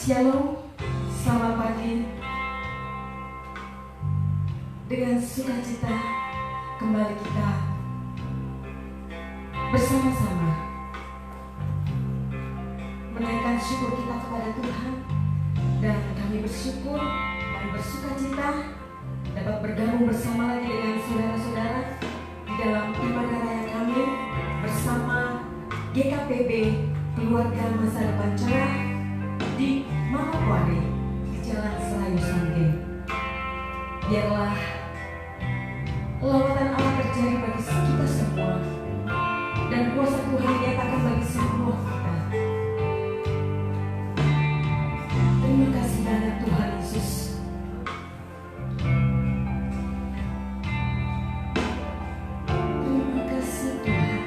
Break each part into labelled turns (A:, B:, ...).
A: Shalom, selamat pagi. Dengan sukacita kembali kita bersama-sama menaikkan syukur kita kepada Tuhan. Dan kami bersyukur, kami bersukacita dapat bergabung bersama lagi dengan saudara-saudara di dalam ibadah raya kami bersama GKPB Keluarga Masa Depan Cerah di Manokwari di Jalan Selayu Sangge. Biarlah lawatan Allah terjadi bagi kita semua dan kuasa Tuhan nyatakan bagi semua kita. Terima kasih banyak Tuhan Yesus. Terima kasih Tuhan.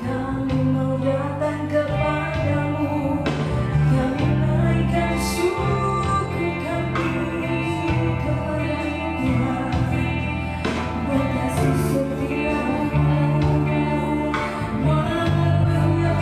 A: Kami mau datang kepadamu, kami naikkan syukur kami kepadamu Tuhan. Buat kasih setiamu, walau banyak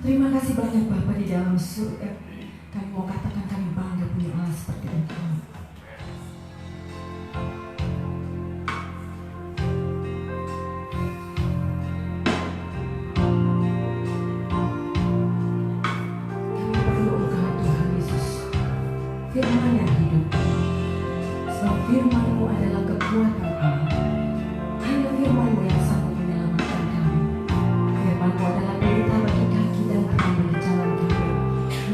A: Terima kasih banyak Bapa di dalam surga. Kami mau katakan kami bangga punya Allah seperti Engkau. Kami perlu Engkau Tuhan Yesus, Firman yang hidup. Sebab Firman-Mu adalah kekuatan kami. Hanya Firman-Mu yang sanggup menyelamatkan kami. Firman-Mu adalah pelita bagi kaki dan terang bagi jalan kami,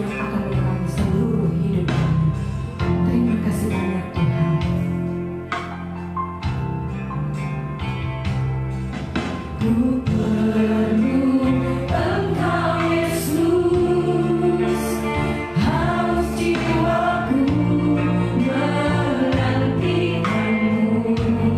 A: yang akan menerangi seluruh hidup kami. Terima kasih banyak Tuhan. Ku perlu Engkau Yesus, haus jiwaku menantikan-Mu.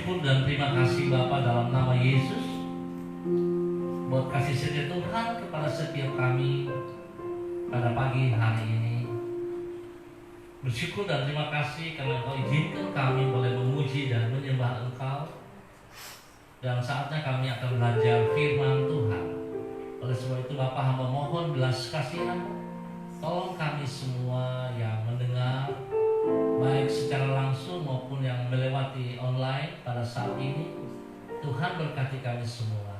B: bersyukur dan terima kasih Bapa dalam nama Yesus buat kasih setia Tuhan kepada setiap kami pada pagi hari ini. Bersyukur dan terima kasih karena Engkau izinkan kami boleh memuji dan menyembah Engkau. Dan saatnya kami akan belajar firman Tuhan. Oleh sebab itu Bapa, hamba mohon belas kasihan, tolong kami semua yang mendengar, baik secara langsung maupun yang melewati online pada saat ini. Tuhan berkati kami semua.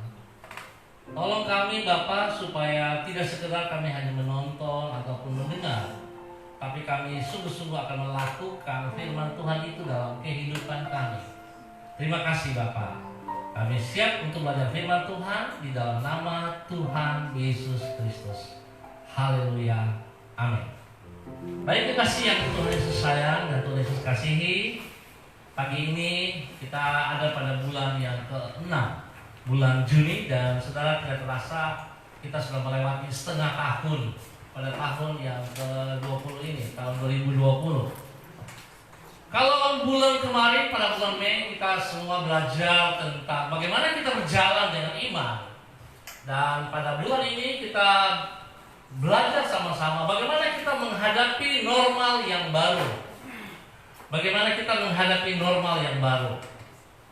B: Tolong kami Bapa supaya tidak sekedar kami hanya menonton ataupun mendengar, tapi kami sungguh-sungguh akan melakukan firman Tuhan itu dalam kehidupan kami. Terima kasih Bapa. Kami siap untuk belajar firman Tuhan di dalam nama Tuhan Yesus Kristus. Haleluya. Amin. Baik, kekasih yang Tuhan Yesus sayang dan Tuhan Yesus kasihi, pagi ini kita ada pada bulan yang ke-6, bulan Juni, dan saudara tidak terasa kita sudah melewati setengah tahun pada tahun yang ke-20 ini, tahun 2020. Kalau bulan kemarin pada bulan Mei kita semua belajar tentang bagaimana kita berjalan dengan iman. Dan pada bulan ini kita belajar sama-sama bagaimana kita menghadapi normal yang baru. Bagaimana kita menghadapi normal yang baru.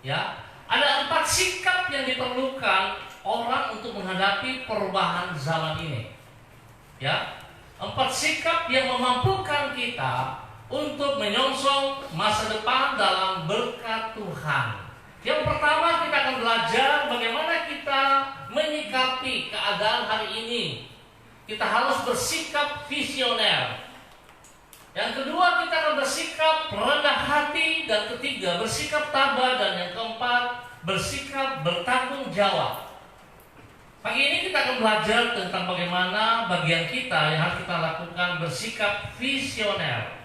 B: Ya, ada 4 sikap yang diperlukan orang untuk menghadapi perubahan zaman ini. Ya, 4 sikap yang memampukan kita untuk menyongsong masa depan dalam berkat Tuhan. Yang pertama, kita akan belajar bagaimana kita menyikapi keadaan hari ini. Kita harus bersikap visioner. Yang kedua, kita akan bersikap rendah hati. Dan ketiga, bersikap tabah. Dan yang keempat, bersikap bertanggung jawab. Pagi ini kita akan belajar tentang bagaimana bagian kita yang harus kita lakukan bersikap visioner.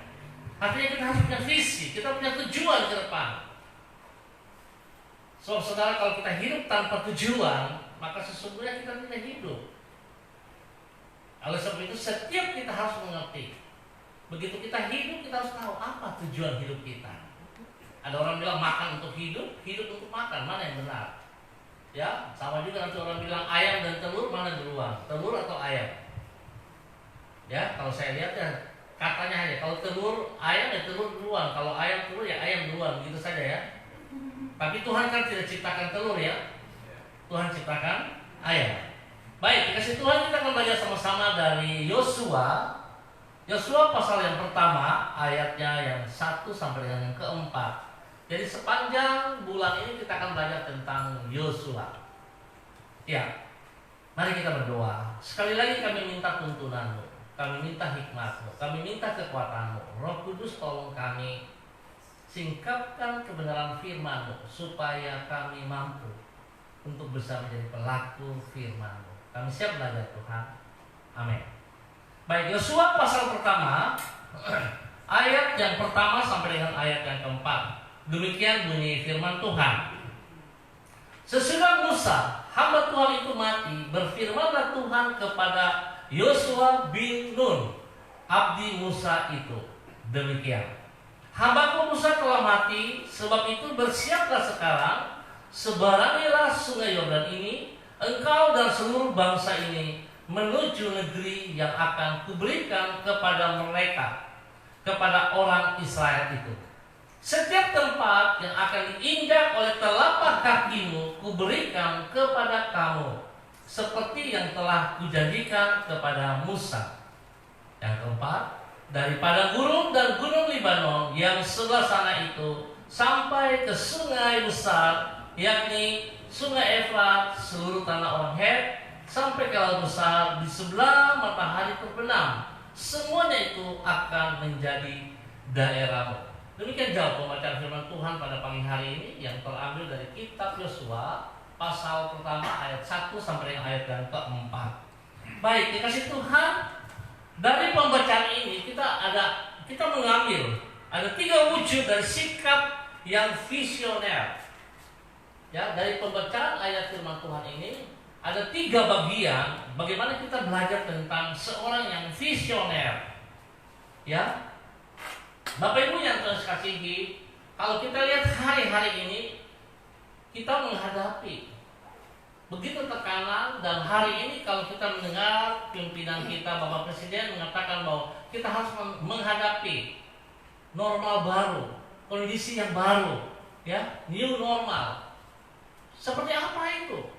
B: Artinya kita harus punya visi, kita punya tujuan ke depan. So, saudara, kalau kita hidup tanpa tujuan, maka sesungguhnya kita tidak hidup. Oleh sebab itu, setiap kita harus mengerti. Begitu kita hidup, kita harus tahu apa tujuan hidup kita. Ada orang bilang makan untuk hidup, hidup untuk makan, mana yang benar? Ya, sama juga nanti orang bilang ayam dan telur, mana duluan? Telur atau ayam? Ya, kalau saya lihat ya, katanya hanya kalau telur ayam ya telur duluan, kalau ayam telur ya ayam duluan, gitu saja ya. Tapi Tuhan kan tidak ciptakan telur ya, Tuhan ciptakan ayam. Baik, dikasih Tuhan kita akan belajar sama-sama dari Yosua. Yosua pasal yang pertama ayatnya yang 1 sampai dengan yang ke-4. Jadi sepanjang bulan ini kita akan belajar tentang Yosua. Ya, mari kita berdoa. Sekali lagi kami minta tuntunanmu, kami minta hikmat-Mu, kami minta kekuatan-Mu. Roh Kudus tolong kami singkapkan kebenaran firman-Mu supaya kami mampu untuk bisa menjadi pelaku firman-Mu. Kami siap belajar Tuhan. Amin. Baik, Yosua pasal pertama ayat yang pertama sampai dengan ayat yang keempat. Demikian bunyi firman Tuhan. Sesudah Musa, hamba Tuhan itu mati, berfirmanlah Tuhan kepada Yosua bin Nun, abdi Musa itu, demikian. Hambaku Musa telah mati, sebab itu bersiaplah sekarang, seberangilah sungai Yordan ini, engkau dan seluruh bangsa ini menuju negeri yang akan kuberikan kepada mereka, kepada orang Israel itu. Setiap tempat yang akan diinjak oleh telapak kakimu kuberikan kepada kamu, seperti yang telah kujanjikan kepada Musa. Yang keempat, dari padang gurun dan gunung Libanon yang sebelah sana itu sampai ke sungai besar, yakni sungai Efrat, seluruh tanah orang Het, sampai ke laut besar di sebelah matahari terbenam, semuanya itu akan menjadi daerahmu. Demikian jauh pembacaan firman Tuhan pada pagi hari ini yang terambil dari kitab Yosua pasal pertama ayat 1 sampai dengan ayat yang ke-4. Baik, dikasih Tuhan, dari pembacaan ini kita mengambil ada 3 wujud dari sikap yang visioner. Ya, dari pembacaan ayat firman Tuhan ini ada 3 bagian bagaimana kita belajar tentang seorang yang visioner. Ya, Bapak Ibu yang Tuhan kasihi, kalau kita lihat hari-hari ini kita menghadapi begitu tekanan. Dan hari ini kalau kita mendengar pimpinan kita, Bapak Presiden mengatakan bahwa kita harus menghadapi normal baru, kondisi yang baru, ya, new normal. Seperti apa itu?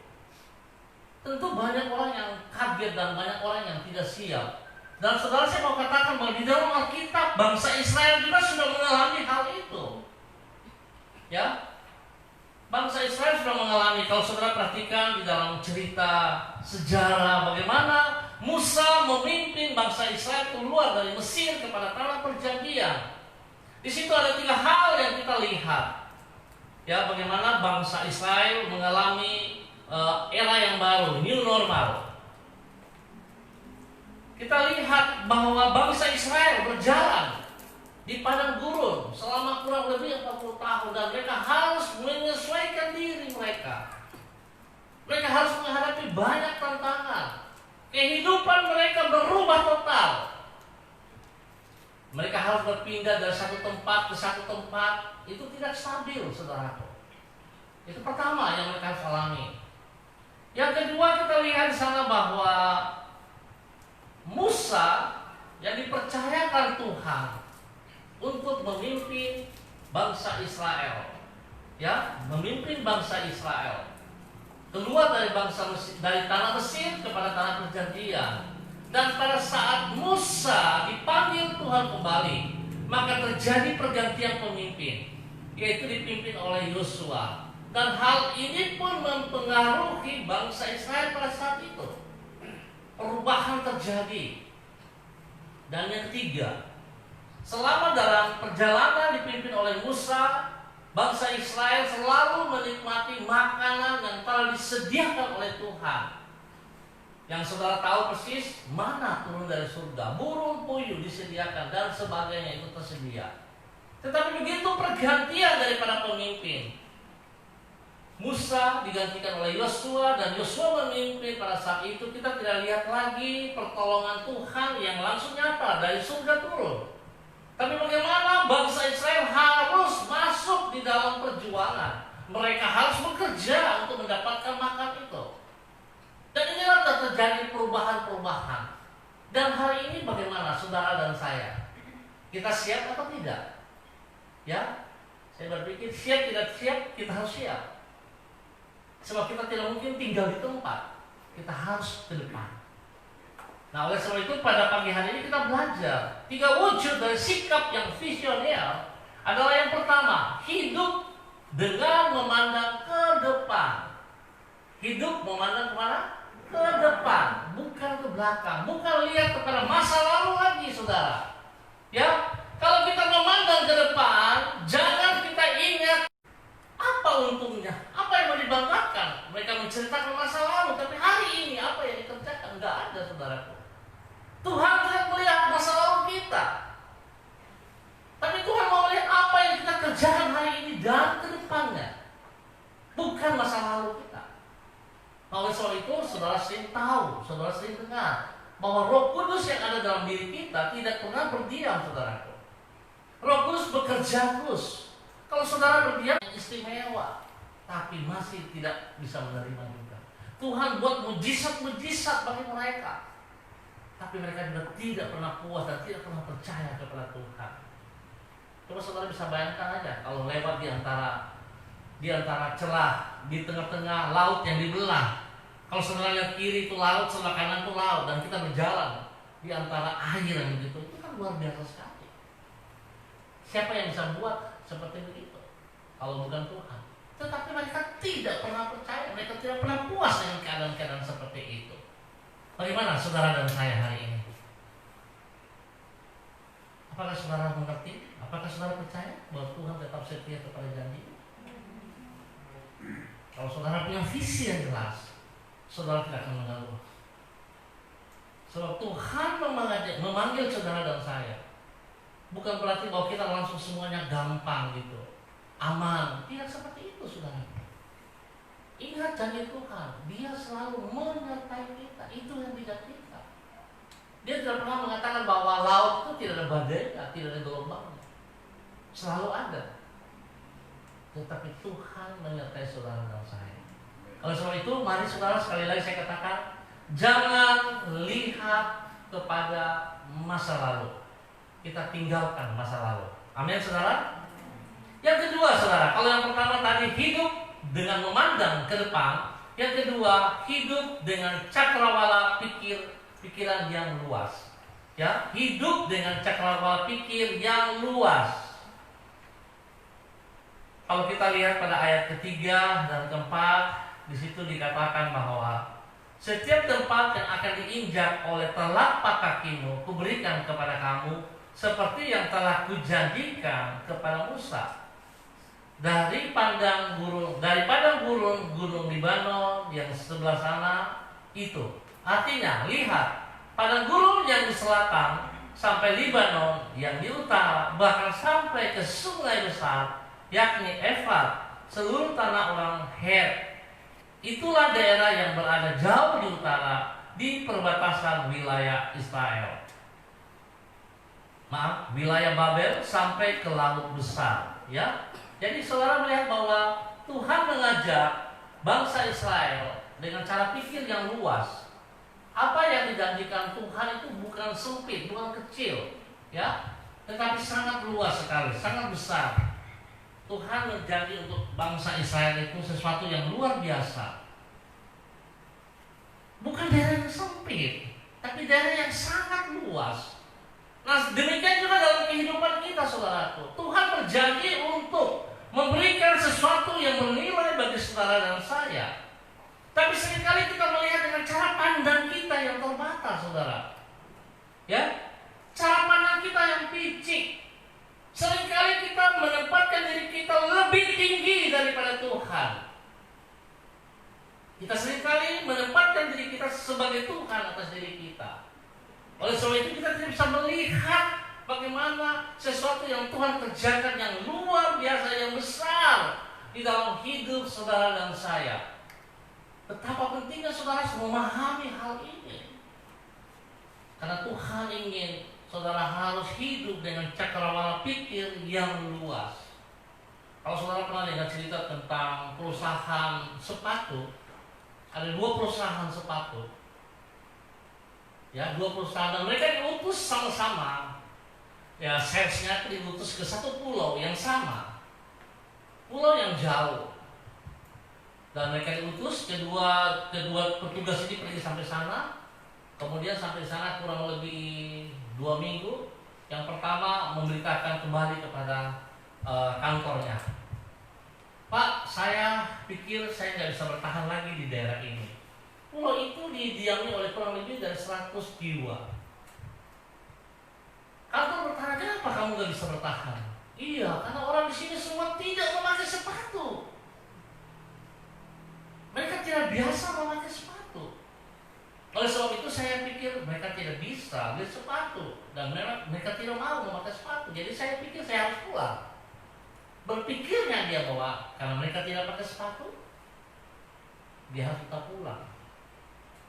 B: Tentu banyak orang yang kaget dan banyak orang yang tidak siap. Dan saudara, saya mau katakan bahwa di dalam Alkitab bangsa Israel juga sudah mengalami hal itu. Ya, bangsa Israel sudah mengalami. Kalau saudara perhatikan di dalam cerita sejarah bagaimana Musa memimpin bangsa Israel keluar dari Mesir kepada tanah perjanjian. Di situ ada 3 hal yang kita lihat. Ya, bagaimana bangsa Israel mengalami era yang baru, new normal. Kita lihat bahwa bangsa Israel berjalan di padang gurun selama kurang lebih 40 tahun dan mereka harus menyesuaikan diri mereka. Mereka harus menghadapi banyak tantangan. Kehidupan mereka berubah total. Mereka harus berpindah dari satu tempat ke satu tempat. Itu tidak stabil, saudaraku. Itu pertama yang mereka harus alami. Yang kedua, kita lihat di sana bahwa Musa yang dipercayakan Tuhan untuk memimpin bangsa Israel, ya, memimpin bangsa Israel keluar dari dari tanah Mesir kepada tanah perjanjian. Dan pada saat Musa dipanggil Tuhan kembali, maka terjadi pergantian pemimpin, yaitu dipimpin oleh Yosua. Dan hal ini pun mempengaruhi bangsa Israel pada saat itu. Perubahan terjadi. Dan yang ketiga, selama dalam perjalanan dipimpin oleh Musa, bangsa Israel selalu menikmati makanan yang telah disediakan oleh Tuhan. Yang saudara tahu persis, mana turun dari surga, burung puyuh disediakan dan sebagainya itu tersedia. Tetapi begitu pergantian daripada pemimpin, Musa digantikan oleh Yosua dan Yosua memimpin. Pada saat itu kita tidak lihat lagi pertolongan Tuhan yang langsung nyata dari surga turun. Tapi bagaimana bangsa Israel harus masuk di dalam perjuangan. Mereka harus bekerja untuk mendapatkan makan itu. Dan inilah terjadi perubahan-perubahan. Dan hari ini bagaimana saudara dan saya? Kita siap atau tidak? Ya, saya berpikir siap tidak siap, kita harus siap. Sebab kita tidak mungkin tinggal di tempat. Kita harus ke depan. Nah, oleh sebab itu pada pagi hari ini kita belajar 3 wujud dari sikap yang visioner. Adalah yang pertama, hidup dengan memandang ke depan. Hidup memandang kemana? Ke depan, bukan ke belakang. Bukan lihat kepada masa lalu lagi, saudara. Ya, kalau kita memandang ke depan, jangan kita ingat apa untungnya, apa yang mau dibanggakan. Mereka menceritakan masa lalu, tapi hari ini apa yang dikerjakan? Enggak ada, saudaraku. Tuhan tidak melihat masa lalu kita, tapi Tuhan mau melihat apa yang kita kerjakan hari ini dan ke depannya, bukan masa lalu kita. Nah, oleh sebab itu, saudara sering tahu, saudara sering dengar bahwa Roh Kudus yang ada dalam diri kita tidak pernah berdiam, saudaraku. Roh Kudus bekerja terus. Kalau saudara berdiam istimewa, tapi masih tidak bisa menerima juga. Tuhan buat mujizat-mujizat bagi mereka, tapi mereka juga tidak pernah puas dan tidak pernah percaya kepada Tuhan. Coba saudara bisa bayangkan aja kalau lewat di antara celah, di tengah-tengah laut yang dibelah. Kalau saudara lihat kiri itu laut, sebelah kanan itu laut, dan kita berjalan di antara air yang begitu, itu kan luar biasa sekali. Siapa yang bisa buat seperti begitu kalau bukan Tuhan? Tetapi mereka tidak pernah percaya, mereka tidak pernah puas dengan keadaan-keadaan seperti itu. Bagaimana saudara dan saya hari ini? Apakah saudara mengerti? Apakah saudara percaya bahwa Tuhan tetap setia kepada janji? Kalau saudara punya visi yang jelas, saudara tidak akan mengeluh. Sebab Tuhan memanggil saudara dan saya. Bukan berarti bahwa kita langsung semuanya gampang gitu, aman. Tidak seperti itu, saudara. Ingat janji Tuhan, Dia selalu menyertai kita. Itu yang dijanjikan. Dia tidak pernah mengatakan bahwa laut itu tidak ada badainya, tidak ada gelombangnya. Selalu ada. tetapi Tuhan menyertai saudara dan saya. Oleh sebab itu, mari saudara, sekali lagi saya katakan, jangan lihat kepada masa lalu. Kita tinggalkan masa lalu. Amin, saudara. Yang kedua, saudara, kalau yang pertama tadi hidup dengan memandang ke depan, yang kedua hidup dengan cakrawala pikiran yang luas. Ya, hidup dengan cakrawala pikir yang luas. Kalau kita lihat pada ayat ketiga dan keempat, di situ dikatakan bahwa setiap tempat yang akan diinjak oleh telapak kakimu, kuberikan kepada kamu, seperti yang telah kujanjikan kepada Musa. Dari padang gurun gunung Libanon yang sebelah sana itu. Artinya, lihat, padang gurun yang di selatan sampai Libanon yang di utara, bahkan sampai ke sungai besar, yakni Efrat, seluruh tanah orang Het. Itulah daerah yang berada jauh di utara, di perbatasan wilayah Israel. Wilayah Babel sampai ke Laut Besar. Ya, jadi saudara melihat bahwa Tuhan mengajak bangsa Israel dengan cara pikir yang luas. Apa yang dijanjikan Tuhan itu bukan sempit, bukan kecil, ya, tetapi sangat luas sekali, sangat besar. Tuhan berjanji untuk bangsa Israel itu sesuatu yang luar biasa. Bukan daerah yang sempit, tapi daerah yang sangat luas. Nah, demikian juga dalam kehidupan kita, saudaraku. Tuhan berjanji untuk memberikan sesuatu yang bernilai bagi saudara dan saya. Tapi seringkali kita melihat dengan cara pandang kita yang terbatas, saudara. Ya, cara pandang kita yang picik. Seringkali kita menempatkan diri kita lebih tinggi daripada Tuhan. Kita seringkali menempatkan diri kita sebagai Tuhan atas diri kita. Oleh sebab itu kita tidak bisa melihat bagaimana sesuatu yang Tuhan kerjakan yang luar biasa, yang besar di dalam hidup saudara dan saya. Betapa pentingnya saudara memahami hal ini. Karena Tuhan ingin saudara harus hidup dengan cakrawala pikir yang luas. Kalau saudara pernah dengar cerita tentang perusahaan sepatu, ada 2 perusahaan sepatu. Ya, 2 perusahaan, dan mereka diutus sama-sama. Ya, salesnya diutus ke satu pulau yang sama, pulau yang jauh. Dan mereka diutus, kedua petugas ini pergi sampai sana. Kemudian sampai sana kurang lebih 2 minggu. Yang pertama memberitakan kembali kepada kantornya, Pak, saya pikir saya nggak bisa bertahan lagi di daerah ini. Pulau itu didiami oleh kurang lebih dari 100 jiwa. Kantor bertanya, kenapa kamu nggak bisa bertahan? Iya, karena orang di sini semua tidak memakai sepatu. Mereka tidak biasa memakai sepatu. Oleh sebab itu saya pikir mereka tidak bisa beli sepatu, dan mereka tidak mau memakai sepatu. Jadi saya pikir saya harus pulang. Berpikirnya dia bahwa karena mereka tidak pakai sepatu, dia harus tetap pulang.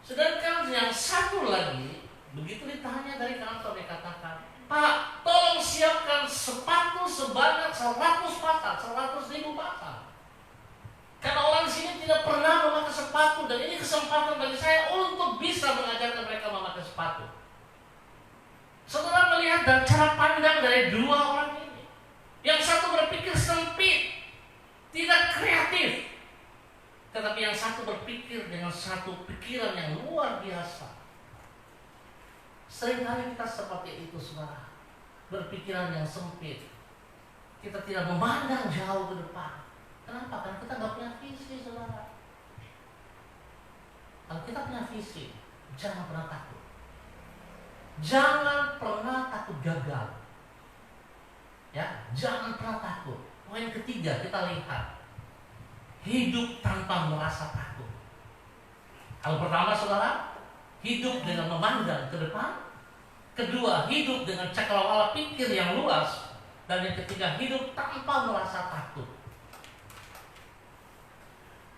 B: Sedangkan yang satu lagi, begitu ditanya dari kantor, dia katakan, Pak, tolong siapkan sepatu sebanyak 100 pasang, 100.000 pasang. Karena orang di sini tidak pernah memakai sepatu, dan ini kesempatan bagi saya untuk bisa mengajarkan mereka memakai sepatu. Saudara melihat dan cara pandang dari 2 orang ini. Yang satu berpikir sempit, tidak kreatif. Tetapi yang satu berpikir dengan satu pikiran yang luar biasa. Seringkali kita seperti itu, saudara. Berpikiran yang sempit. Kita tidak memandang jauh ke depan. Kenapa? Karena kita nggak punya visi, saudara. Kalau kita punya visi, jangan pernah takut. Jangan pernah takut gagal. Ya, jangan pernah takut. Poin ketiga kita lihat, hidup tanpa merasa takut. Kalau pertama, saudara, hidup dengan memandang ke depan. Kedua, hidup dengan cakrawala pikir yang luas. Dan yang ketiga, hidup tanpa merasa takut.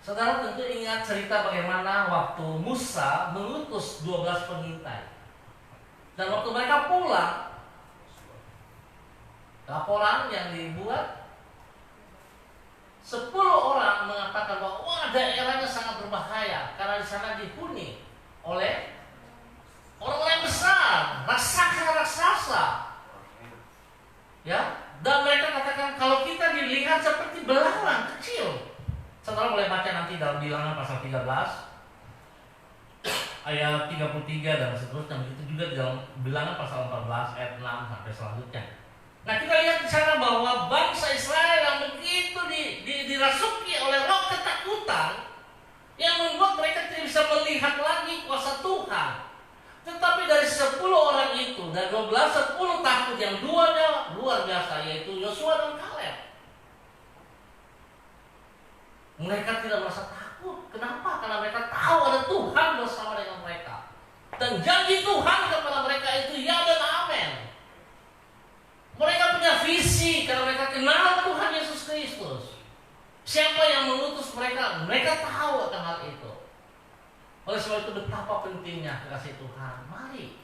B: Saudara tentu ingat cerita bagaimana waktu Musa mengutus 12 pengintai. Dan waktu mereka pulang, laporan yang dibuat, 10 orang mengatakan bahwa wah, daerahnya sangat berbahaya karena di sana dihuni oleh orang-orang besar, raksasa-raksasa. Ya, dan mereka katakan kalau kita dilihat seperti belalang kecil. Saudara boleh baca nanti dalam Bilangan pasal 13 ayat 33 dan seterusnya. Begitu juga di dalam Bilangan pasal 14 ayat 6 sampai selanjutnya. Nah, kita lihat di sana bahwa bangsa Israel yang begitu dirasuki oleh roh ketakutan yang membuat mereka tidak bisa melihat lagi kuasa Tuhan. Tetapi dari 10 orang itu, dari 10 takut, yang 2-nya luar biasa, yaitu Yosua dan Kaleb. Mereka tidak merasa takut. Kenapa? Karena mereka tahu ada Tuhan bersama dengan mereka. Dan janji Tuhan kepada mereka itu ya dan amin. Mereka punya visi karena mereka kenal Tuhan Yesus Kristus. Siapa yang mengutus mereka? Mereka tahu akan hal itu. Oleh sebab itu betapa pentingnya kekasih Tuhan. Mari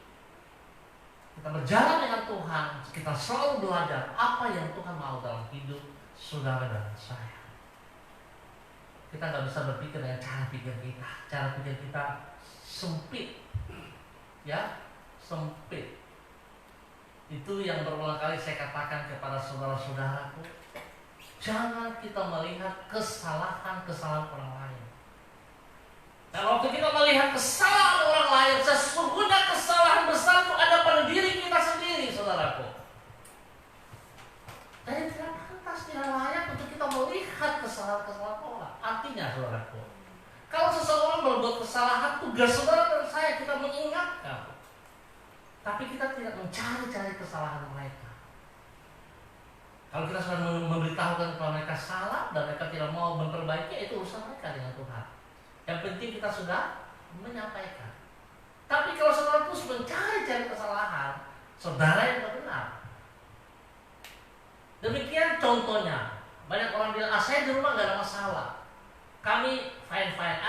B: kita berjalan dengan Tuhan. Kita selalu belajar apa yang Tuhan mau dalam hidup saudara dan saya. Kita nggak bisa berpikir dengan cara pikir kita. Cara pikir kita sempit, ya, sempit. Itu yang berulang kali saya katakan kepada saudara-saudaraku. Jangan kita melihat kesalahan-kesalahan orang lain. Dan waktu kita melihat kesalahan orang lain, sesungguhnya kesalahan besar itu ada pada diri kita sendiri, saudaraku. Dan tidak pantas, tidak layak untuk kita melihat kesalahan-kesalahan orang. Artinya, saudaraku, kalau seseorang berbuat kesalahan, tugas saudara dan saya kita mengingatkan. Tapi kita tidak mencari-cari kesalahan mereka. Kalau kita sudah memberitahukan kalau mereka salah dan mereka tidak mau memperbaiki, itu urusan mereka dengan Tuhan. Yang penting kita sudah menyampaikan. Tapi kalau saudara terus mencari-cari kesalahan saudara yang benar. Demikian contohnya. Banyak orang bilang, saya di rumah gak ada masalah. Kami fine-fine.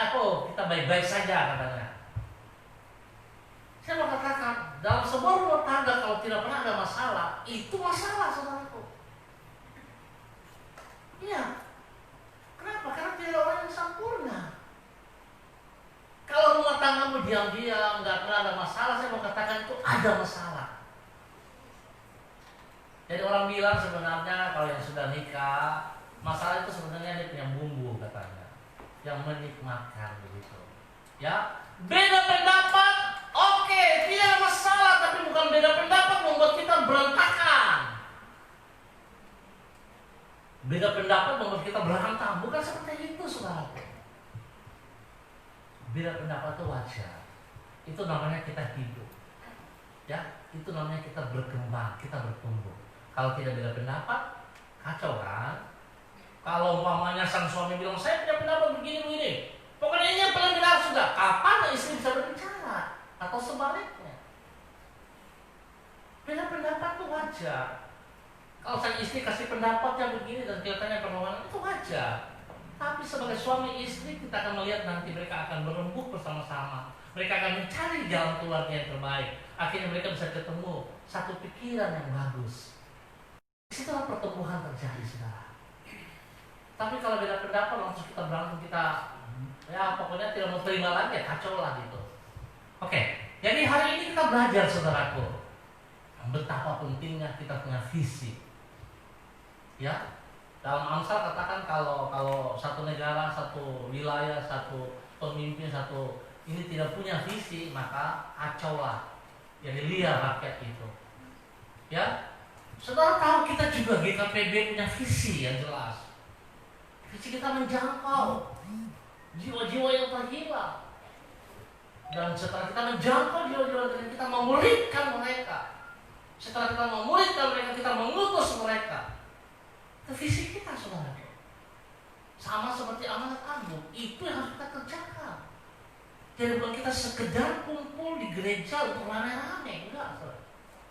B: Kita baik-baik saja katanya. Saya mau katakan, dalam sebuah rumah tangga kalau tidak pernah ada masalah, itu masalah, saudaraku. Iya. Kenapa? Karena tidak ada orang yang sempurna. Kalau rumah tanggamu diam-diam, nggak pernah ada masalah, saya mau katakan itu ada masalah. Jadi orang bilang sebenarnya kalau yang sudah nikah, masalah itu sebenarnya dia punya bumbu katanya, yang menikmatkan begitu. Ya, beda pendapat, oke, tidak ada masalah, tapi bukan beda pendapat membuat kita berantakan. Beda pendapat membuat kita berantem, bukan seperti itu, saudara. Beda pendapat itu wajar. Itu namanya kita hidup. Ya, itu namanya kita berkembang, kita bertumbuh. Kalau tidak beda pendapat, kacau kan? Kalau umpamanya sang suami bilang, saya punya pendapat begini-begini, pokoknya ini yang paling benar sudah. Kapan istri bisa berbicara? Atau sebaliknya? Beda pendapat itu wajar. Kalau sang istri kasih pendapatnya begini dan kelihatannya perlawanan, itu wajar. Tapi sebagai suami istri kita akan melihat nanti mereka akan berembuk bersama-sama. Mereka akan mencari jalan keluarnya yang terbaik. Akhirnya mereka bisa ketemu satu pikiran yang bagus. Disitulah pertumbuhan terjadi, saudara. Tapi kalau beda pendapat langsung kita berantem, kita ya pokoknya tidak mau terima lagi, ya kacau lah gitu. Oke, jadi hari ini kita belajar, saudaraku, betapa pentingnya kita punya visi. Ya, dalam Amsal katakan kalau satu negara, satu wilayah, satu pemimpin, ini tidak punya visi, maka kacau lah. Jadi liar rakyat itu. Ya, saudara tahu kita juga GKPB punya visi yang jelas. Visi kita menjangkau jiwa-jiwa yang terhilang. Dan setelah kita menjangkau jiwa-jiwa yang kita memulihkan mereka. Setelah kita memulihkan mereka, kita mengutus mereka. Itu visi kita, saudara. Sama seperti amanat agung, itu yang harus kita kerjakan. Jadi bukan kita sekedar kumpul di gereja untuk rame-rame, enggak, saudara.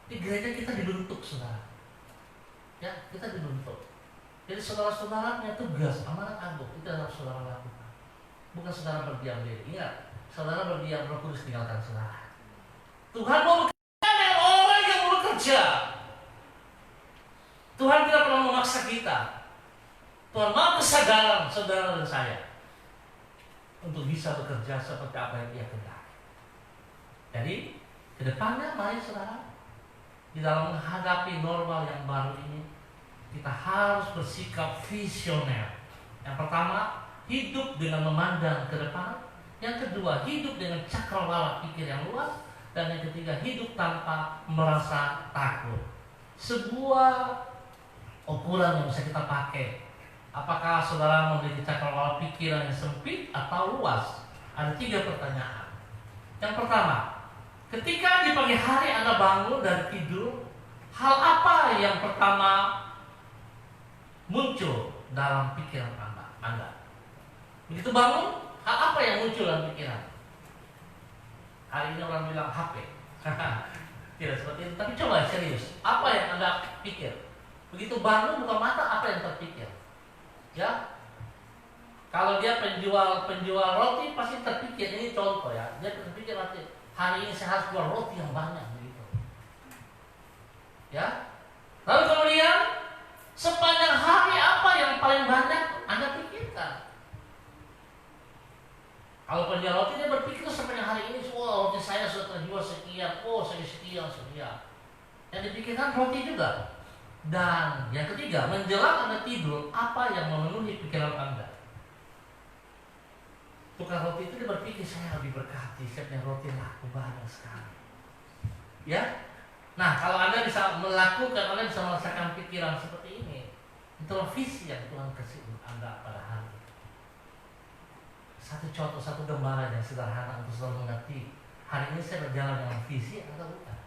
B: Di gereja kita dibentuk, saudara. Ya, kita dibentuk. Jadi saudara-saudara punya tugas amanat agung, itu harus saudara lakukan. Bukan saudara berdiam diri. Ingat, saudara berdiam, Roh Kudus tinggalkan saudara. Tuhan mau bekerja dengan orang yang mau bekerja. Tuhan tidak pernah memaksa kita. Tuhan mau kesadaran saudara dan saya untuk bisa bekerja seperti apa yang Dia kehendaki. Jadi kedepannya mari saudara, di dalam menghadapi normal yang baru ini, kita harus bersikap visioner. Yang pertama, hidup dengan memandang ke depan. Yang kedua, hidup dengan cakrawala pikir yang luas. Dan yang ketiga, hidup tanpa merasa takut. Sebuah ukuran yang bisa kita pakai. Apakah saudara memiliki cakrawala pikiran yang sempit atau luas? Ada 3 pertanyaan. Yang pertama, ketika di pagi hari Anda bangun dari tidur, hal apa yang pertama muncul dalam pikiran Anda? Begitu bangun, hal apa yang muncul dalam pikiran? Hari ini orang bilang HP. Tidak seperti itu, tapi coba serius. Apa yang Anda pikir? Begitu bangun buka mata, apa yang terpikir? Ya, kalau dia penjual roti pasti terpikir, ini contoh ya, dia terpikir nanti hari ini saya harus jual roti yang banyak begitu. Ya, lalu kemudian sepanjang hari apa yang paling banyak Anda pikirkan? Kalau penjual roti dia berpikir sepanjang hari ini, roti saya sudah terjual sekian, saya sekian. Yang dipikirkan roti juga. Dan yang ketiga, menjelang Anda tidur, apa yang memenuhi pikiran Anda? Tukang roti itu dia berpikir, saya lebih berkati, saya punya roti laku banyak sekali. Ya, nah kalau Anda bisa melakukan, Anda bisa merasakan pikiran seperti ini. Itulah visi yang Tuhan kasih untuk Anda pada hari ini. Satu contoh, satu gambaran yang sederhana untuk selalu mengerti. Hari ini saya berjalan dengan visi atau bukan?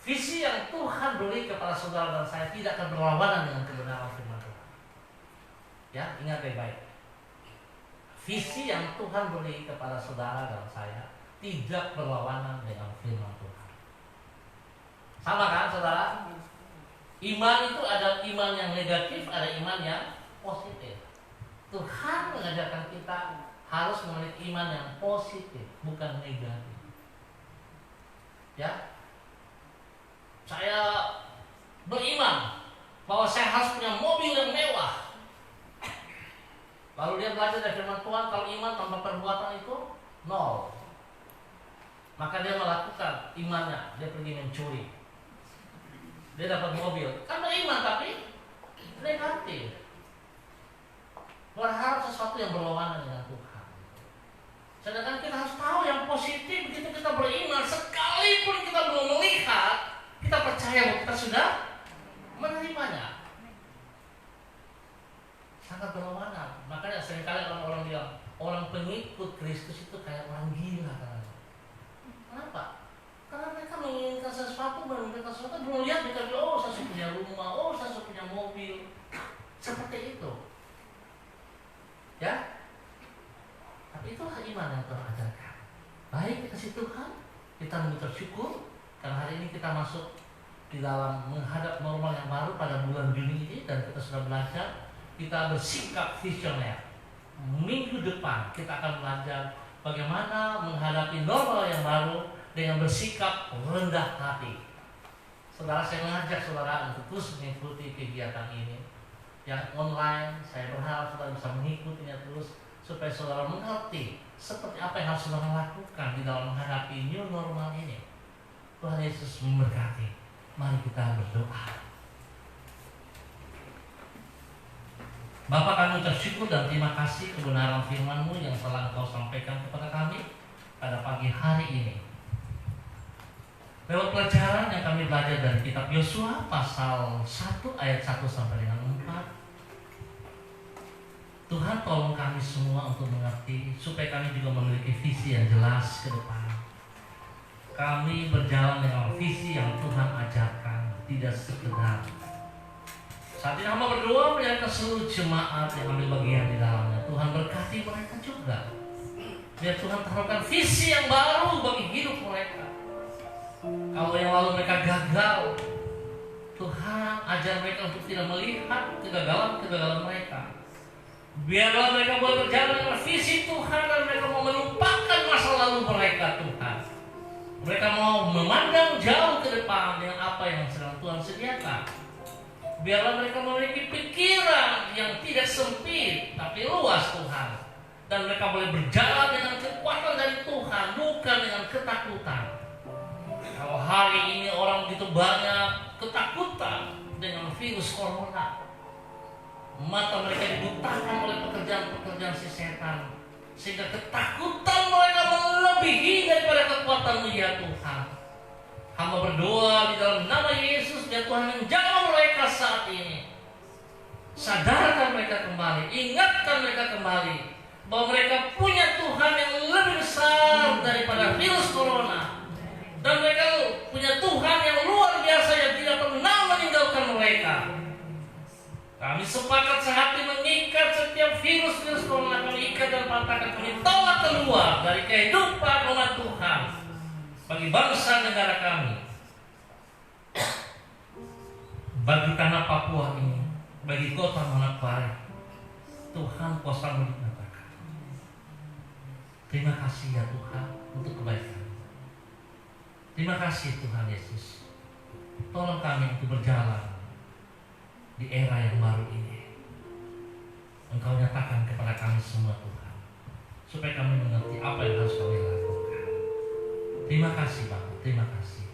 B: Visi yang Tuhan beri kepada saudara dan saya tidak akan berlawanan dengan kebenaran firman Tuhan. Ya, ingat baik-baik. Visi yang Tuhan beri kepada saudara dan saya tidak berlawanan dengan firman Tuhan. Sama kan saudara? Iman itu ada iman yang negatif, ada iman yang positif. Tuhan mengajarkan kita harus memiliki iman yang positif, bukan negatif. Ya, saya beriman bahwa saya harus punya mobil yang mewah. Lalu dia belajar dari firman Tuhan, kalau iman tanpa perbuatan itu nol. Maka dia melakukan imannya, dia pergi mencuri. Dia dapat mobil, kan beriman tapi negatif. Berharap sesuatu yang berlawanan dengan Tuhan. Sedangkan kita harus tahu yang positif. Begitu kita beriman, sekalipun kita belum melihat, kita percaya bahwa kita sudah menerimanya. Sangat berlawanan. Makanya seringkali orang-orang bilang orang pengikut Kristus itu kayak orang gila. Kenapa? Karena mereka menginginkan sesuatu, belum lihat mereka bilang, saya sudah punya rumah, saya sudah punya mobil. Seperti itu. Ya, tapi itulah iman yang Tuhan ajarkan. Baik, kasih Tuhan, kita mengucap syukur karena hari ini kita masuk di dalam menghadap normal yang baru pada bulan Juni ini, dan kita sudah belajar, kita bersikap visioner. Minggu depan kita akan belajar bagaimana menghadapi normal yang baru dengan bersikap rendah hati. Saudara, saya mengajak saudara untuk terus mengikuti kegiatan ini yang online. Saya berharap saudara bisa mengikutinya terus supaya saudara mengerti seperti apa yang harus saudara lakukan di dalam menghadapi new normal ini. Tuhan Yesus memberkati. Mari kita berdoa. Bapa, kami ucap syukur dan terima kasih kebenaran firman-Mu yang telah Engkau sampaikan kepada kami pada pagi hari ini. Lewat pelajaran yang kami belajar dari kitab Yosua pasal 1 ayat 1 sampai dengan 4. Tuhan, tolong kami semua untuk mengerti supaya kami juga memiliki visi yang jelas ke depan. Kami berjalan dengan visi yang Tuhan ajarkan, tidak sekedar. Saat ini hamba berdoa menyerahkan seluruh jemaat yang ambil bagian di dalamnya. Tuhan berkati mereka juga. Biar Tuhan taruhkan visi yang baru bagi hidup mereka. Kalau yang lalu mereka gagal, Tuhan ajar mereka untuk tidak melihat kegagalan mereka. Biarlah mereka boleh berjalan dengan visi Tuhan dan mereka mau melupakan masa lalu mereka, Tuhan. Mereka mau memandang jauh ke depan dengan apa yang sedang Tuhan sediakan. Biarlah mereka memiliki pikiran yang tidak sempit tapi luas Tuhan. Dan mereka boleh berjalan dengan kekuatan dari Tuhan, bukan dengan ketakutan. Kalau hari ini orang begitu banyak ketakutan dengan virus corona, mata mereka dibutakan oleh pekerjaan-pekerjaan si setan, sehingga ketakutan mereka melebihi daripada kekuatan-Mu ya Tuhan. Hamba berdoa di dalam nama Yesus ya Tuhan, menjamah mereka saat ini. Sadarkan mereka kembali, ingatkan mereka kembali bahwa mereka punya Tuhan yang lebih besar daripada virus corona. Dan mereka punya Tuhan yang luar biasa yang tidak pernah meninggalkan mereka. Kami sepakat sehati mengikat setiap virus corona, kami ikat dan patahkan, kami tolak keluar dari kehidupan umat Tuhan bagi bangsa negara kami, bagi tanah Papua ini, bagi kota Manokwari. Tuhan kuasa-Mu dinyatakan. Terima kasih ya Tuhan untuk kebaikan. Terima kasih Tuhan Yesus. Tolong kami untuk berjalan di era yang baru ini. Engkau nyatakan kepada kami semua Tuhan, supaya kami mengerti apa yang harus kami lakukan. Terima kasih Bapak, terima kasih.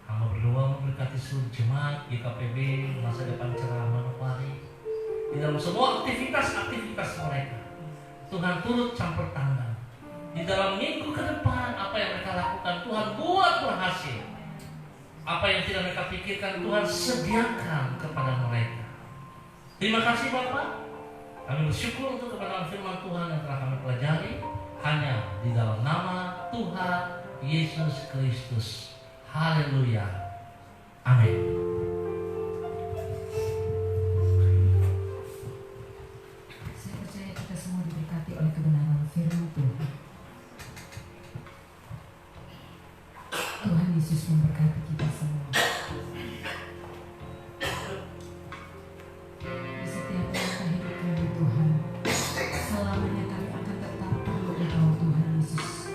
B: Hamba berdoa memberkati seluruh jemaat GKPB Masa Depan Cerah Manokwari di dalam semua aktivitas mereka. Tuhan turut campur tangan di dalam minggu ke depan. Apa yang mereka lakukan Tuhan buat berhasil. Apa yang tidak mereka pikirkan Tuhan sediakan kepada mereka. Terima kasih Bapak. Kami bersyukur untuk kebenaran firman Tuhan yang telah kami pelajari hanya di dalam nama Tuhan Yesus Kristus. Haleluya. Amin.
A: Saya percaya kita semua diberkati oleh kebenaran firman Tuhan. Tuhan Yesus memberkati kita semua. Di setiap langkah hidup kami Tuhan, selamanya kami akan tetap perlu Engkau Tuhan Yesus.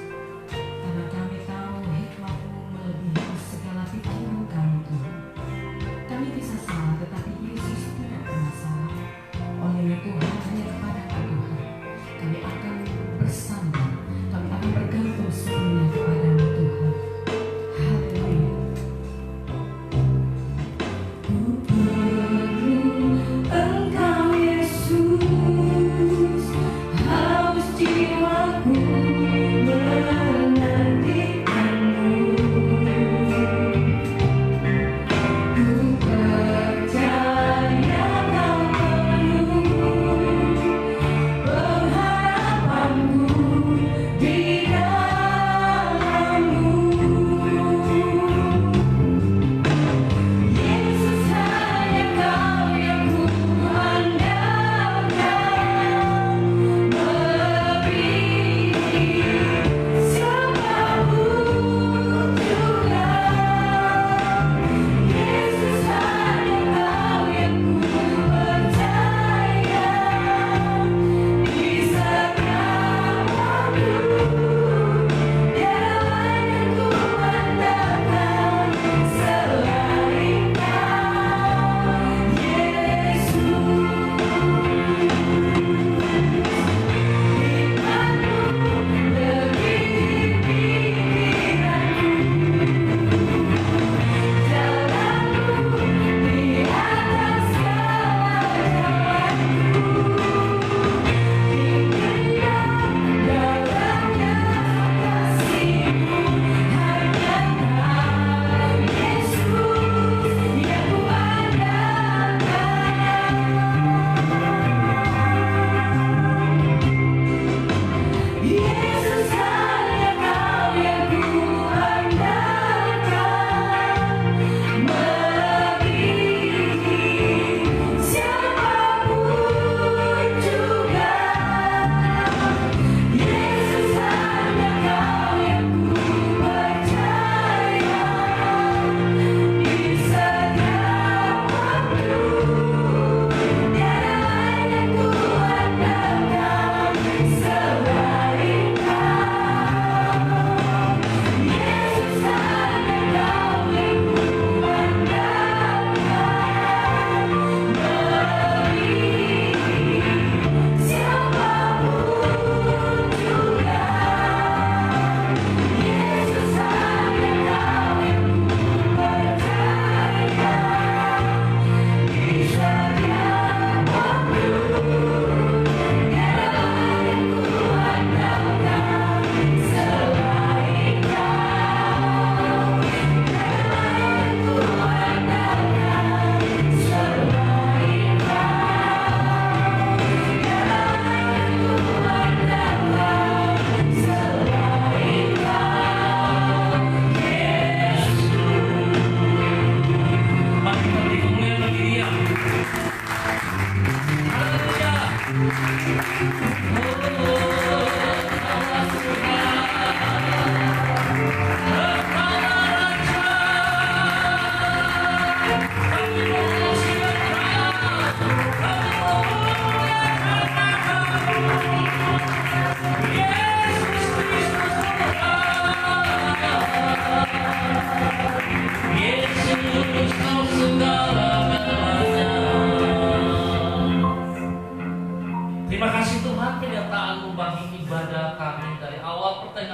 A: Karena kami tahu hikmat-Mu melebihi segala pikiran kami Tuhan. Kami bisa salah, tetapi Yesus tidak pernah salah. Oleh Tuhan, hanya kepada Tuhan kami akan bersandar, kami akan bergantung sepenuhnya kepada-Mu Tuhan. Haleluya.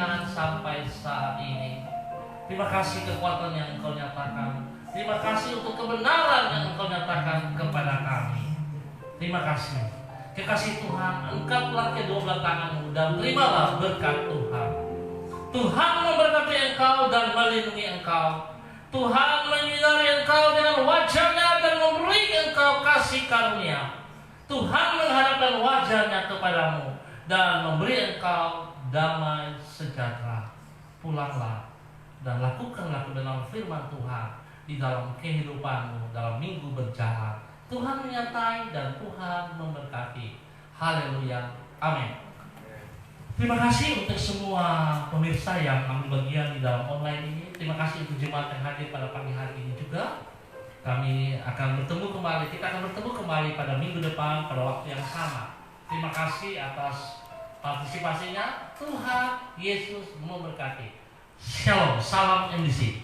B: Tuhan sampai saat ini. Terima kasih kekuatan yang Engkau nyatakan. Terima kasih untuk kebenaran yang Engkau nyatakan kepada kami. Terima kasih. Kekasih Tuhan, angkatlah kedua belah tanganmu dan terimalah berkat Tuhan. Tuhan memberkati engkau dan melindungi engkau. Tuhan menyinari engkau dengan wajah-Nya dan memberi engkau kasih karunia. Tuhan menghadapkan wajah-Nya kepadamu dan memberi engkau damai sejahtera. Pulanglah dan lakukanlah kebenaran firman Tuhan di dalam kehidupanmu dalam minggu berjalan. Tuhan menyertai dan Tuhan memberkati. Haleluya. Amin. Terima kasih untuk semua pemirsa yang ambil bagian di dalam online ini. Terima kasih untuk jemaat yang hadir pada pagi hari ini juga. Kami akan bertemu kembali. Kita akan bertemu kembali pada minggu depan pada waktu yang sama. Terima kasih atas partisipasinya. Tuhan Yesus memberkati. Shalom. Salam MDC.